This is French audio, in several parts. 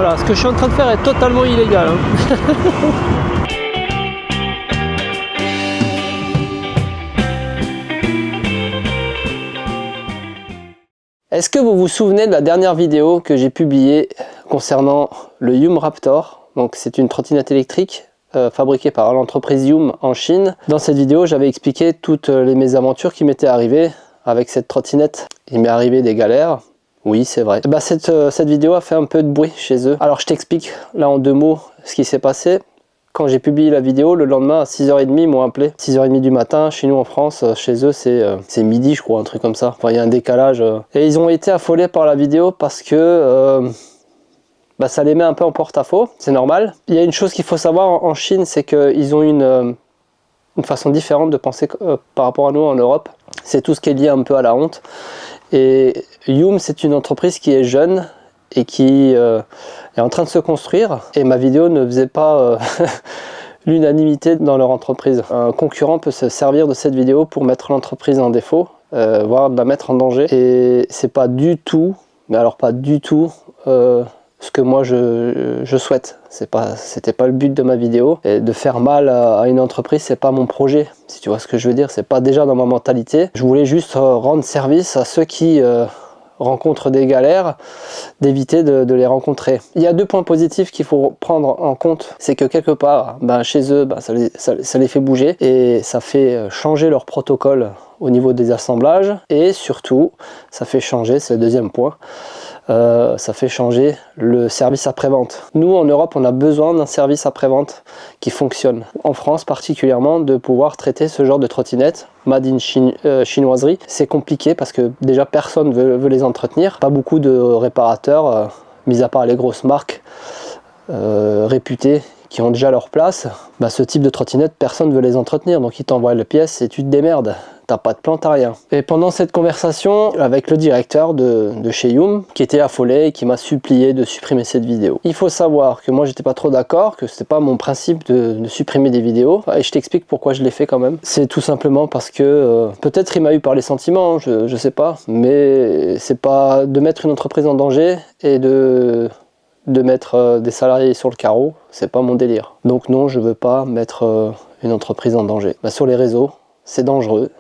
Voilà, ce que je suis en train de faire est totalement illégal. Hein. Est-ce que vous vous souvenez de la dernière vidéo que j'ai publiée concernant le Yum Raptor? Donc c'est une trottinette électrique fabriquée par l'entreprise Yum en Chine. Dans cette vidéo, j'avais expliqué toutes les mésaventures qui m'étaient arrivées avec cette trottinette. Il m'est arrivé des galères. Oui, c'est vrai. Bah, cette vidéo a fait un peu de bruit chez eux. Alors je t'explique là en 2 mots ce qui s'est passé. Quand j'ai publié la vidéo, le lendemain à 6h30, ils m'ont appelé. 6h30 du matin, chez nous en France, chez eux c'est midi je crois, un truc comme ça. Enfin il y a un décalage. Et ils ont été affolés par la vidéo parce que bah, ça les met un peu en porte-à-faux, c'est normal. Il y a une chose qu'il faut savoir en Chine, c'est qu'ils ont une façon différente de penser par rapport à nous en Europe. C'est tout ce qui est lié un peu à la honte. Et Yum, c'est une entreprise qui est jeune et qui est en train de se construire. Et ma vidéo ne faisait pas l'unanimité dans leur entreprise. Un concurrent peut se servir de cette vidéo pour mettre l'entreprise en défaut, voire de la mettre en danger. Et c'est pas du tout, mais alors pas du tout, ce que moi je souhaite. C'était pas le but de ma vidéo. Et de faire mal à une entreprise, c'est pas mon projet. Si tu vois ce que je veux dire, c'est pas déjà dans ma mentalité. Je voulais juste rendre service à ceux qui rencontrent des galères, d'éviter de les rencontrer. Il y a 2 points positifs qu'il faut prendre en compte. C'est que quelque part, ben, chez eux, ben, ça les fait bouger et ça fait changer leur protocole au niveau des assemblages. Et surtout, ça fait changer, c'est le 2e point, ça fait changer le service après-vente. Nous en Europe on a besoin d'un service après-vente qui fonctionne. En France particulièrement, de pouvoir traiter ce genre de trottinette made in chinoiserie. C'est compliqué parce que déjà personne veut les entretenir. Pas beaucoup de réparateurs, mis à part les grosses marques réputées qui ont déjà leur place. Bah, ce type de trottinette, personne ne veut les entretenir, donc ils t'envoient les pièces et tu te démerdes. T'as pas de plan, t'as rien. Et pendant cette conversation avec le directeur de chez Yum, qui était affolé et qui m'a supplié de supprimer cette vidéo. Il faut savoir que moi j'étais pas trop d'accord, que c'était pas mon principe de supprimer des vidéos. Et je t'explique pourquoi je l'ai fait quand même. C'est tout simplement parce que peut-être il m'a eu par les sentiments, je sais pas, mais c'est pas de mettre une entreprise en danger et de mettre des salariés sur le carreau, c'est pas mon délire. Donc non, je veux pas mettre une entreprise en danger. Bah, sur les réseaux, c'est dangereux.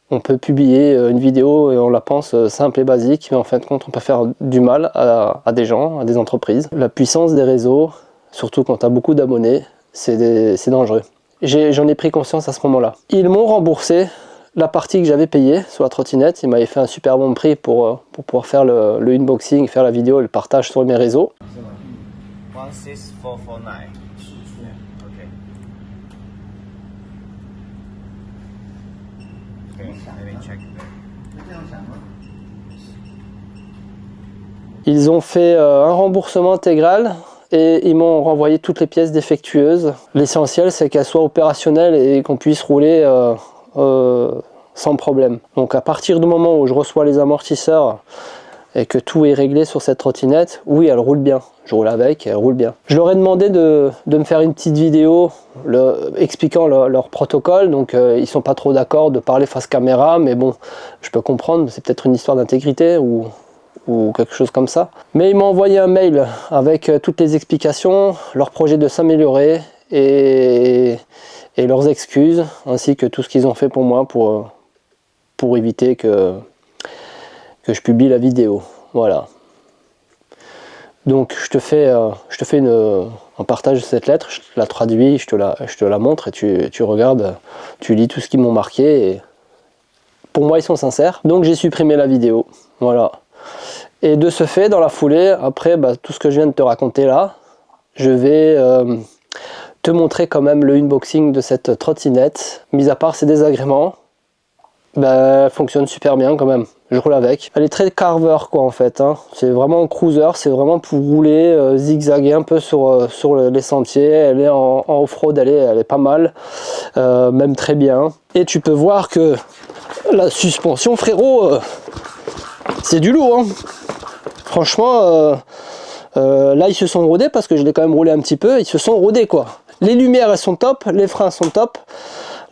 On peut publier une vidéo et on la pense simple et basique, mais en fin de compte on peut faire du mal à des gens, à des entreprises. La puissance des réseaux, surtout quand tu as beaucoup d'abonnés, c'est dangereux. J'en ai pris conscience à ce moment-là. Ils m'ont remboursé la partie que j'avais payée sur la trottinette. Ils m'avaient fait un super bon prix pour pouvoir faire le unboxing, faire la vidéo et le partage sur mes réseaux. 16449. Okay. Let me check there. Ils ont fait un remboursement intégral et ils m'ont renvoyé toutes les pièces défectueuses. L'essentiel c'est qu'elles soient opérationnelles et qu'on puisse rouler sans problème. Donc à partir du moment où je reçois les amortisseurs et que tout est réglé sur cette trottinette, oui elle roule bien. Je roule avec, elle roule bien. Je leur ai demandé de me faire une petite vidéo expliquant leur protocole, donc ils sont pas trop d'accord de parler face caméra, mais bon, je peux comprendre, c'est peut-être une histoire d'intégrité ou quelque chose comme ça. Mais ils m'ont envoyé un mail avec toutes les explications, leur projet de s'améliorer et leurs excuses, ainsi que tout ce qu'ils ont fait pour moi pour éviter que je publie la vidéo. Voilà. Donc je te fais un partage de cette lettre, je te la traduis, je te la montre et tu regardes, tu lis tout ce qu'ils m'ont marqué. Et pour moi ils sont sincères. Donc j'ai supprimé la vidéo. Voilà. Et de ce fait, dans la foulée, après tout ce que je viens de te raconter là, je vais te montrer quand même le unboxing de cette trottinette. Mis à part ses désagréments, elle fonctionne super bien quand même. Je roule avec. Elle est très carver quoi en fait. Hein. C'est vraiment un cruiser, c'est vraiment pour rouler, zigzaguer un peu sur les sentiers. Elle est en off-road, elle est pas mal, même très bien. Et tu peux voir que la suspension frérot, c'est du lourd. Hein. Franchement, là ils se sont rodés parce que je l'ai quand même roulé un petit peu. Ils se sont rodés quoi. Les lumières elles sont top, les freins sont top.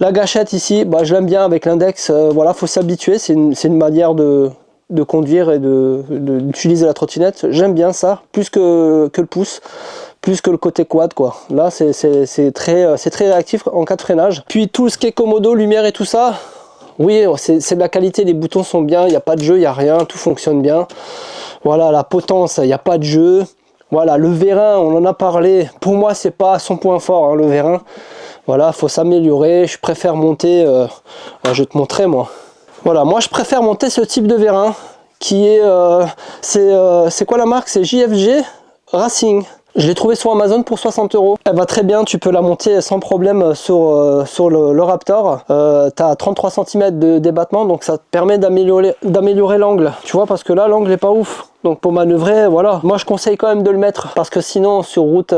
La gâchette ici, je l'aime bien avec l'index, voilà, faut s'habituer, c'est une manière de de conduire et d'utiliser la trottinette. J'aime bien ça, plus que le pouce, plus que le côté quad quoi. Là c'est très réactif en cas de freinage. Puis tout ce qui est commodo, lumière et tout ça, oui c'est de la qualité, les boutons sont bien, il n'y a pas de jeu, il n'y a rien, tout fonctionne bien. Voilà, la potence, il n'y a pas de jeu. Voilà, le vérin, on en a parlé, pour moi c'est pas son point fort hein, le vérin. Voilà, faut s'améliorer, je préfère monter, je vais te montrer moi. Voilà, moi je préfère monter ce type de vérin qui est, c'est quoi la marque? C'est JFG Racing. Je l'ai trouvé sur Amazon pour 60 €. Elle va très bien, tu peux la monter sans problème sur le Raptor. Tu as 33 cm de débattement, donc ça te permet d'améliorer l'angle. Tu vois, parce que là, l'angle n'est pas ouf. Donc pour manœuvrer, voilà. Moi, je conseille quand même de le mettre, parce que sinon, sur route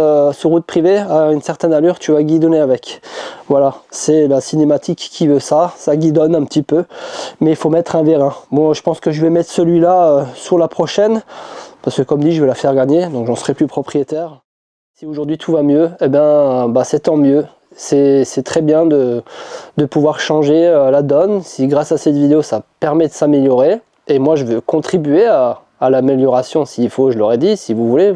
privée, à une certaine allure, tu vas guidonner avec. Voilà, c'est la cinématique qui veut ça. Ça guidonne un petit peu, mais il faut mettre un vérin. Bon, je pense que je vais mettre celui-là sur la prochaine. Parce que comme dit, je vais la faire gagner, donc j'en serai plus propriétaire. Si aujourd'hui tout va mieux, eh ben, c'est tant mieux. C'est très bien de pouvoir changer la donne. Si grâce à cette vidéo, ça permet de s'améliorer. Et moi, je veux contribuer à l'amélioration s'il faut, je l'aurais dit. Si vous voulez,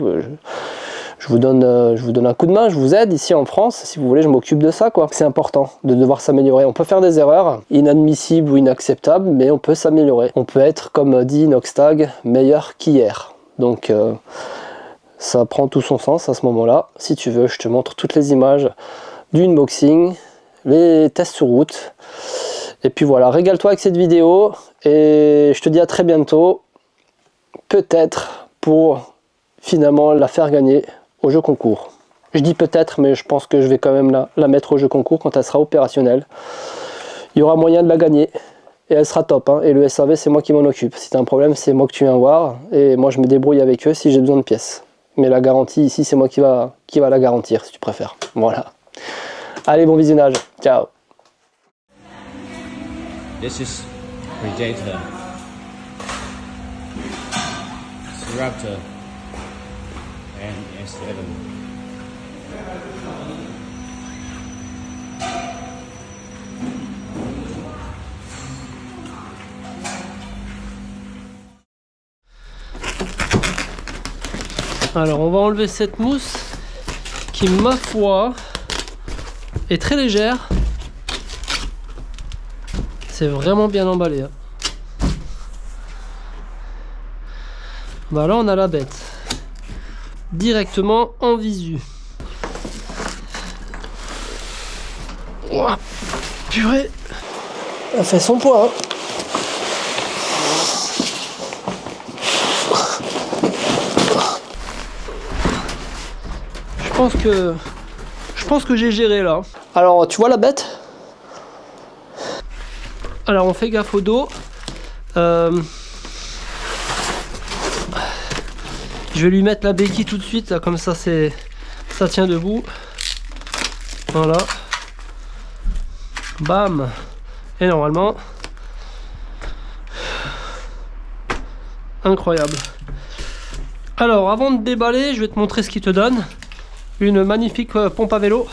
je vous donne un coup de main, je vous aide ici en France. Si vous voulez, je m'occupe de ça, quoi. C'est important de devoir s'améliorer. On peut faire des erreurs, inadmissibles ou inacceptables, mais on peut s'améliorer. On peut être, comme dit Noxtag, meilleur qu'hier. Donc ça prend tout son sens à ce moment-là. Si tu veux, je te montre toutes les images du unboxing, les tests sur route. Et puis voilà, régale-toi avec cette vidéo et je te dis à très bientôt. Peut-être pour finalement la faire gagner au jeu concours. Je dis peut-être, mais je pense que je vais quand même la mettre au jeu concours quand elle sera opérationnelle. Il y aura moyen de la gagner. Et elle sera top, hein. Et le SAV c'est moi qui m'en occupe. Si tu as un problème c'est moi que tu viens voir. Et moi je me débrouille avec eux si j'ai besoin de pièces. Mais la garantie ici c'est moi qui va la garantir si tu préfères. Voilà. Allez, bon visionnage. Ciao. This is Predator. It's a Raptor. And S7. Alors on va enlever cette mousse qui, ma foi, est très légère. C'est vraiment bien emballé, hein. Bah là on a la bête directement en visu. Oh, purée, elle fait son poids, hein. Je pense que j'ai géré là. Alors tu vois la bête? Alors on fait gaffe au dos. Je vais lui mettre la béquille tout de suite là, comme ça ça tient debout. Voilà. Bam. Et normalement, incroyable. Alors avant de déballer, je vais te montrer ce qu'il te donne. Une magnifique pompe à vélo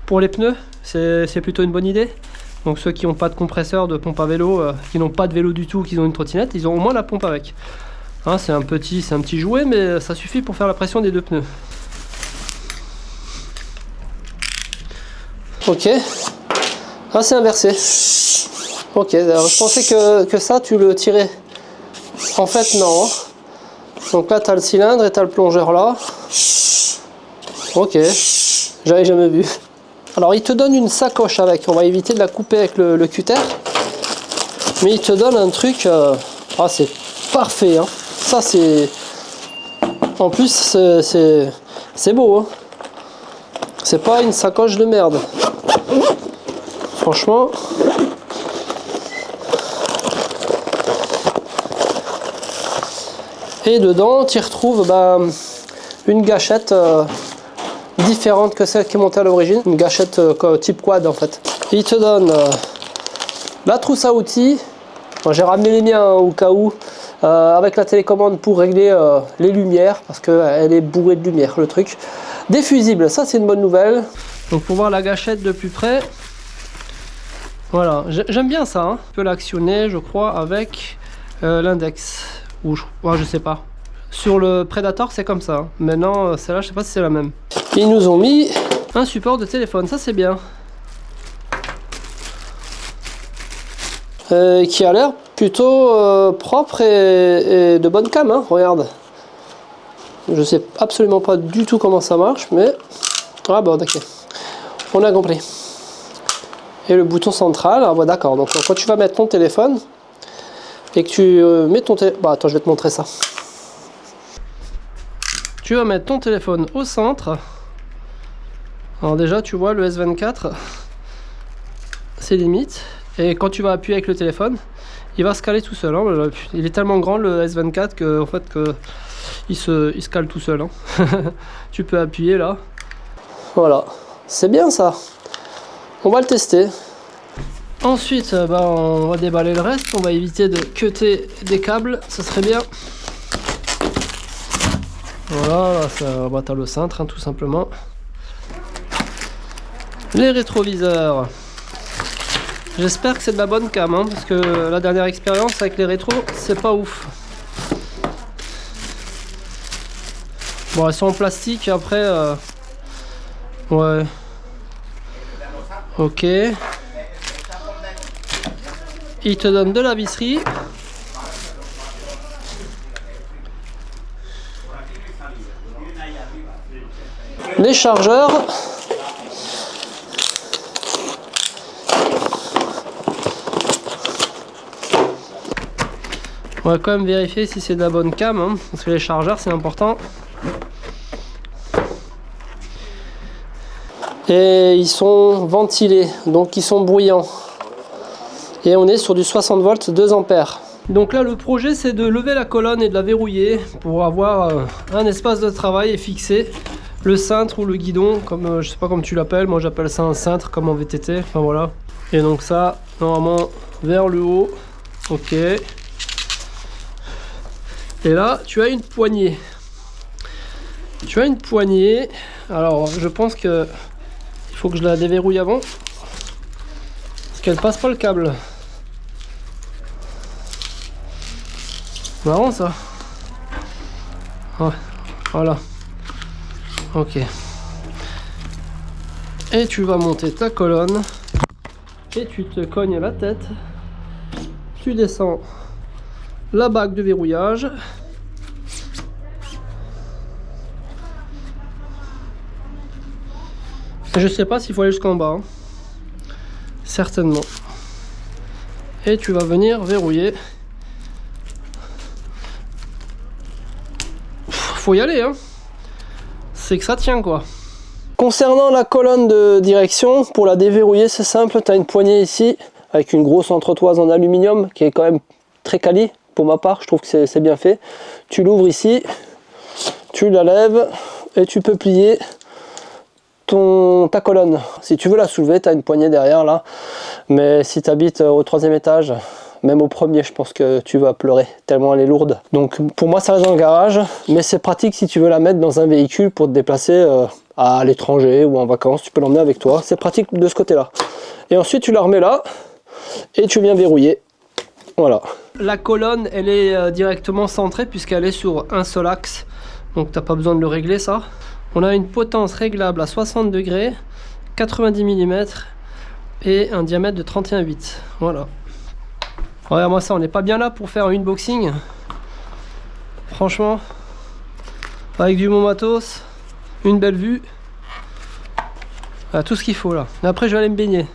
pour les pneus, c'est plutôt une bonne idée. Donc ceux qui n'ont pas de compresseur de pompe à vélo, qui n'ont pas de vélo du tout, qui ont une trottinette, ils ont au moins la pompe avec. Hein, c'est un petit jouet, mais ça suffit pour faire la pression des deux pneus. Ok, ah c'est inversé. Ok, alors je pensais que ça tu le tirais. En fait non. Donc là tu as le cylindre et tu as le plongeur là. Ok, j'avais jamais vu. Alors il te donne une sacoche avec, on va éviter de la couper avec le cutter. Mais il te donne un truc, ah c'est parfait, hein. Ça c'est... En plus c'est beau, hein. C'est pas une sacoche de merde. Franchement... Et dedans tu retrouves une gâchette différente que celle qui est montée à l'origine, une gâchette type quad en fait. Et il te donne la trousse à outils. J'ai ramené les miens au cas où, avec la télécommande pour régler les lumières, parce qu'elle est bourrée de lumière le truc. Des fusibles, ça c'est une bonne nouvelle. Donc pour voir la gâchette de plus près, voilà, j'aime bien ça, hein. On peut l'actionner je crois avec l'index. Ou je sais pas. Sur le Predator c'est comme ça. Maintenant celle-là je sais pas si c'est la même. Ils nous ont mis un support de téléphone, ça c'est bien. Qui a l'air plutôt propre et de bonne cam, hein, regarde. Je sais absolument pas du tout comment ça marche, mais... Ah bon, d'accord. On a compris. Et le bouton central, ah bon, d'accord. Donc quand tu vas mettre ton téléphone, et que tu mets ton téléphone... Bah attends, je vais te montrer ça. Tu vas mettre ton téléphone au centre. Alors déjà, tu vois, le S24, c'est limite. Et quand tu vas appuyer avec le téléphone, il va se caler tout seul. Hein. Il est tellement grand le S24 que, en fait, il se cale tout seul. Hein. Tu peux appuyer là. Voilà, c'est bien ça. On va le tester. Ensuite, on va déballer le reste. On va éviter de cutter des câbles, ça serait bien. Voilà, là, ça va, t'as le cintre, hein, tout simplement. Les rétroviseurs. J'espère que c'est de la bonne cam, hein, parce que la dernière expérience avec les rétros, c'est pas ouf. Bon, elles sont en plastique, après... Ouais. Ok. Il te donne de la visserie. Les chargeurs. On va quand même vérifier si c'est de la bonne cam, hein, parce que les chargeurs c'est important. Et ils sont ventilés, donc ils sont bruyants. Et on est sur du 60 volts 2 ampères. Donc là le projet c'est de lever la colonne et de la verrouiller pour avoir un espace de travail et fixer le cintre ou le guidon, comme je sais pas comme tu l'appelles, moi j'appelle ça un cintre comme en VTT, enfin voilà. Et donc ça, normalement vers le haut, ok. Et là tu as une poignée. Tu as une poignée, alors je pense que il faut que je la déverrouille avant, parce qu'elle passe pas le câble. Marrant ça. Ouais, voilà. Ok. Et tu vas monter ta colonne. Et tu te cognes la tête. Tu descends la bague de verrouillage. Je sais pas s'il faut aller jusqu'en bas. Hein. Certainement. Et tu vas venir verrouiller. Faut y aller, hein. C'est que ça tient, quoi. Concernant la colonne de direction, pour la déverrouiller, c'est simple. Tu as une poignée ici, avec une grosse entretoise en aluminium, qui est quand même très quali. Pour ma part, je trouve que c'est bien fait. Tu l'ouvres ici, tu la lèves, et tu peux plier ta colonne. Si tu veux la soulever, tu as une poignée derrière, là. Mais si tu habites au 3e étage... Même au premier, je pense que tu vas pleurer, tellement elle est lourde. Donc pour moi, ça reste dans le garage, mais c'est pratique si tu veux la mettre dans un véhicule pour te déplacer à l'étranger ou en vacances. Tu peux l'emmener avec toi, c'est pratique de ce côté-là. Et ensuite, tu la remets là et tu viens verrouiller. Voilà. La colonne, elle est directement centrée puisqu'elle est sur un seul axe. Donc tu n'as pas besoin de le régler, ça. On a une potence réglable à 60 degrés, 90 mm et un diamètre de 31,8. Voilà. Regarde-moi ça, on n'est pas bien là pour faire un unboxing. Franchement, avec du bon matos, une belle vue. Voilà, tout ce qu'il faut là. Et après, je vais aller me baigner.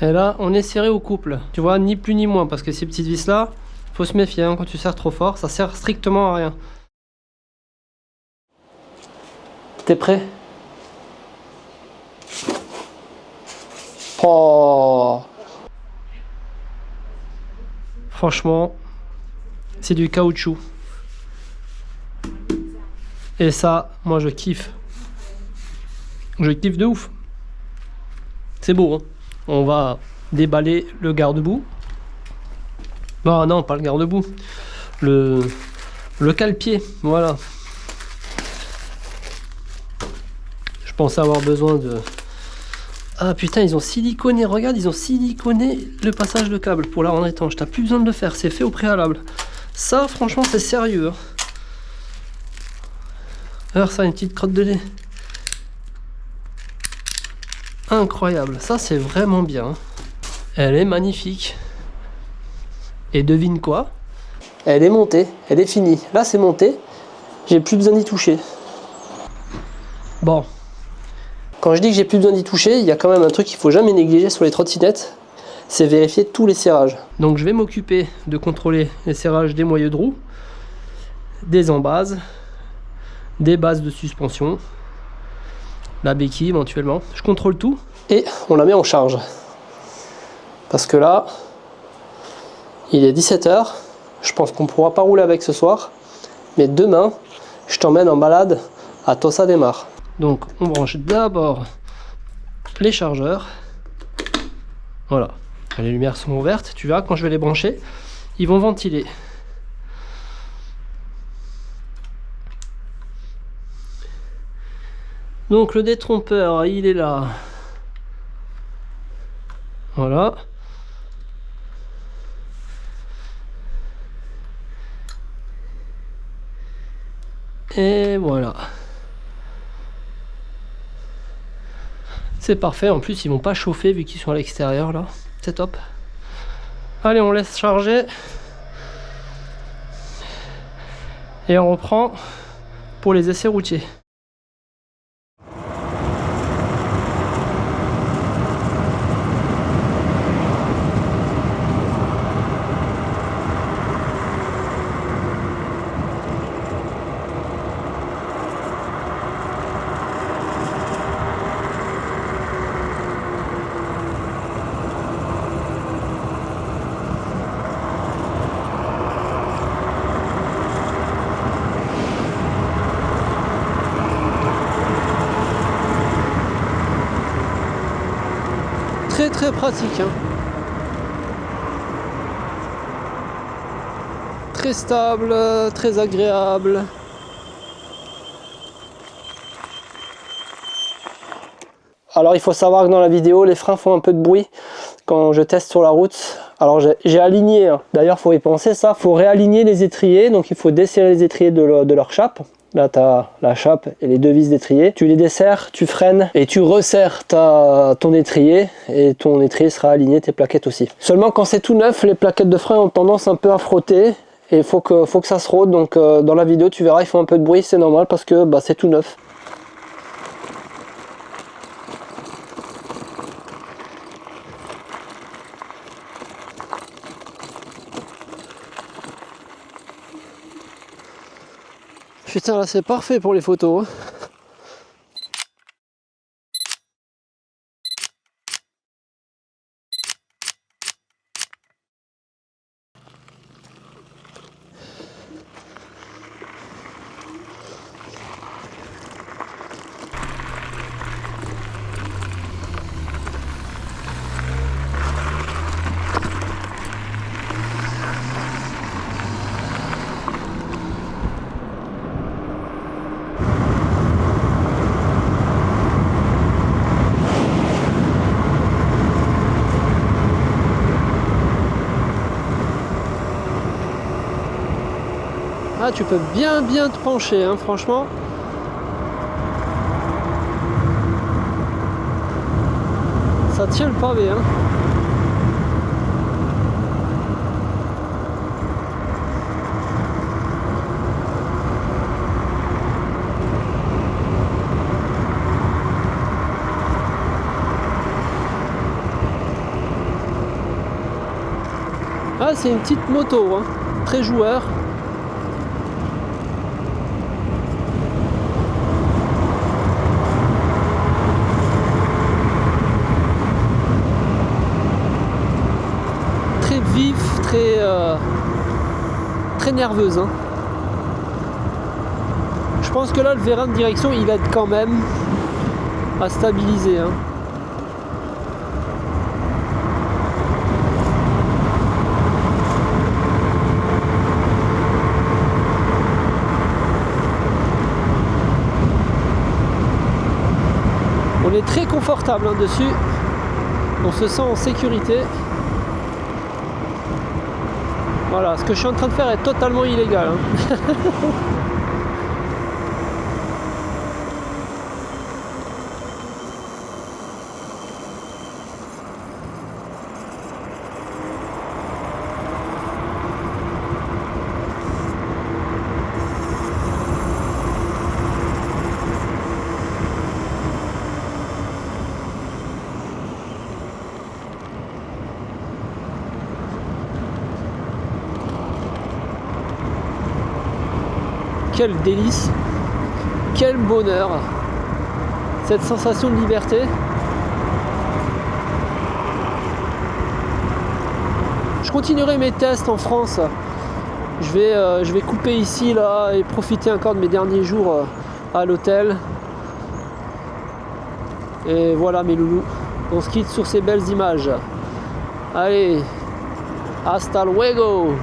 Et là, on est serré au couple. Tu vois, ni plus ni moins, parce que ces petites vis là, faut se méfier, hein, quand tu serres trop fort, ça sert strictement à rien. T'es prêt? Oh! Franchement, c'est du caoutchouc. Et ça, moi je kiffe. Je kiffe de ouf. C'est beau, hein? On va déballer le garde-boue. Non, non, pas le garde-boue. Le cale-pied, voilà. pensais avoir besoin de... Ah putain, ils ont siliconé, regarde, ils ont siliconé le passage de câble pour la rendre étanche. T'as plus besoin de le faire, c'est fait au préalable. Ça, franchement, c'est sérieux. Hein. Alors ça, une petite crotte de lait. Incroyable, ça c'est vraiment bien. Elle est magnifique. Et devine quoi? Elle est montée, elle est finie. Là, c'est monté, j'ai plus besoin d'y toucher. Bon. Quand je dis que j'ai plus besoin d'y toucher, il y a quand même un truc qu'il ne faut jamais négliger sur les trottinettes, c'est vérifier tous les serrages. Donc je vais m'occuper de contrôler les serrages des moyeux de roue, des embases, des bases de suspension, la béquille éventuellement. Je contrôle tout et on la met en charge. Parce que là, il est 17 h, je pense qu'on ne pourra pas rouler avec ce soir, mais demain, je t'emmène en balade à Tossa de Mar. Donc on branche d'abord les chargeurs. Voilà, les lumières sont ouvertes, tu verras quand je vais les brancher, ils vont ventiler. Donc le détrompeur, il est là. Voilà. Et voilà. C'est parfait, en plus ils vont pas chauffer vu qu'ils sont à l'extérieur là. C'est top. Allez, on laisse charger. Et on reprend pour les essais routiers. Très pratique, hein. Très stable, très agréable. Alors il faut savoir que dans la vidéo les freins font un peu de bruit quand je teste sur la route. Alors j'ai aligné, hein. D'ailleurs faut y penser, ça faut réaligner les étriers, donc il faut desserrer les étriers de leur chape. Là tu as la chape et les deux vis d'étrier, tu les desserres, tu freines et tu resserres ton étrier et ton étrier sera aligné, tes plaquettes aussi. Seulement quand c'est tout neuf, les plaquettes de frein ont tendance un peu à frotter et il faut que ça se rôde, donc dans la vidéo tu verras ils font un peu de bruit, c'est normal parce que c'est tout neuf. Putain là c'est parfait pour les photos. Ah, tu peux bien te pencher, hein, franchement. Ça tient le pavé, hein. Ah, c'est une petite moto, hein, très joueur. Vif, très nerveuse, hein. Je pense que là le vérin de direction il aide quand même à stabiliser, hein. est très confortable hein, dessus. On se sent en sécurité. Voilà, ce que je suis en train de faire est totalement illégal. Hein. Quel délice, quel bonheur, cette sensation de liberté. Je continuerai mes tests en France. Je vais couper ici là et profiter encore de mes derniers jours à l'hôtel. Et voilà mes loulous, on se quitte sur ces belles images. Allez, hasta luego.